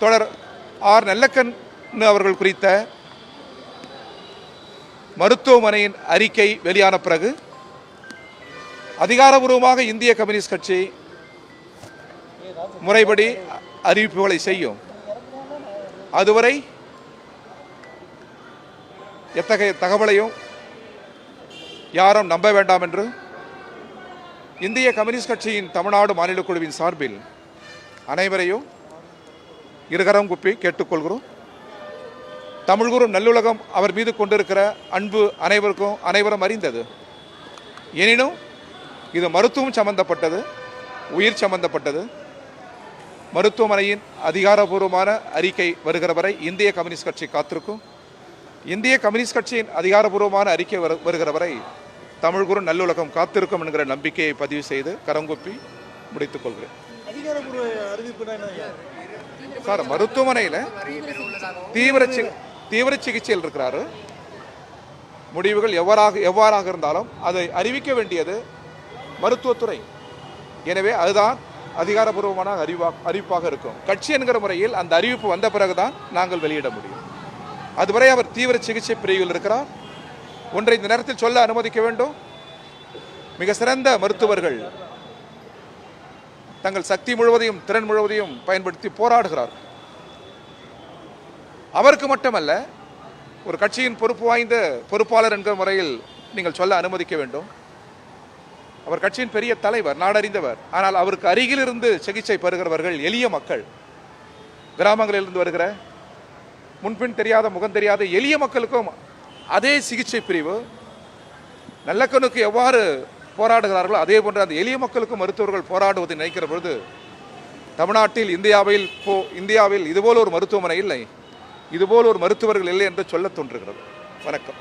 தொடர் ஆர் நல்லக்கண் அவர்கள் குறித்த மருத்துவமனையின் அறிக்கை வெளியான பிறகு அதிகாரபூர்வமாக இந்திய கம்யூனிஸ்ட் கட்சி முறைப்படி அறிவிப்புகளை செய்யும். அதுவரை எத்தகைய தகவலையும் யாரும் நம்ப வேண்டாம் என்று இந்திய கம்யூனிஸ்ட் கட்சியின் தமிழ்நாடு மாநில குழுவின் சார்பில் அனைவரையும் இருகரம் குப்பி கேட்டுக்கொள்கிறோம். தமிழ்குரு நல்லுலகம் அவர் மீது கொண்டிருக்கிற அன்பு அனைவரும் அறிந்தது. எனினும் இது மருத்துவம் சம்பந்தப்பட்டது, உயிர் சம்பந்தப்பட்டது. மருத்துவமனையின் அதிகாரபூர்வமான அறிக்கை வருகிற வரை இந்திய கம்யூனிஸ்ட் கட்சி காத்திருக்கும். இந்திய கம்யூனிஸ்ட் கட்சியின் அதிகாரபூர்வமான அறிக்கை வருகிற வரை தமிழ்குரு நல்லுலகம் காத்திருக்கும் என்கிற நம்பிக்கையை பதிவு செய்து கரங்கொப்பி முடித்துக் கொள்கிறேன். சார், மருத்துவமனையில் தீவிர சிகிச்சையில் இருக்கிறாரு. முடிவுகள் எவ்வாறாக இருந்தாலும் அதை அறிவிக்க வேண்டியது மருத்துவத்துறை. எனவே அதுதான் அதிகாரபூர்வமான அறிவிப்பாக இருக்கும். கட்சி என்கிற முறையில் அந்த அறிவிப்பு வந்த பிறகுதான் நாங்கள் வெளியிட முடியும். அதுவரை அவர் தீவிர சிகிச்சை பிரிவில் இருக்கிறார். ஒன்றை இந்த நேரத்தில் சொல்ல அனுமதிக்க வேண்டும். மிக சிறந்த மருத்துவர்கள் தங்கள் சக்தி முழுவதையும் திறன் முழுவதையும் பயன்படுத்தி போராடுகிறார். அவருக்கு மட்டுமல்ல, ஒரு கட்சியின் பொறுப்பு வாய்ந்த பொறுப்பாளர் என்கிற முறையில் நீங்கள் சொல்ல அனுமதிக்க வேண்டும். அவர் கட்சியின் பெரிய தலைவர், நாடறிந்தவர். ஆனால் அவருக்கு அருகில் இருந்து சிகிச்சை பெறுகிறவர்கள் எளிய மக்கள், கிராமங்களிலிருந்து வருகிற முன்பின் தெரியாத முகம் தெரியாத எளிய மக்களுக்கும் அதே சிகிச்சை பிரிவு நல்லக்கண்ணுக்கு எவ்வாறு போராடுகிறார்களோ அதே போன்று அந்த எளிய மக்களுக்கும் மருத்துவர்கள் போராடுவதை நினைக்கிற பொழுது தமிழ்நாட்டில் இந்தியாவில் இதுபோல் ஒரு மருத்துவமனை இல்லை, இதுபோல் ஒரு மருத்துவர்கள் இல்லை என்று சொல்ல தோன்றுகிறது. வணக்கம்.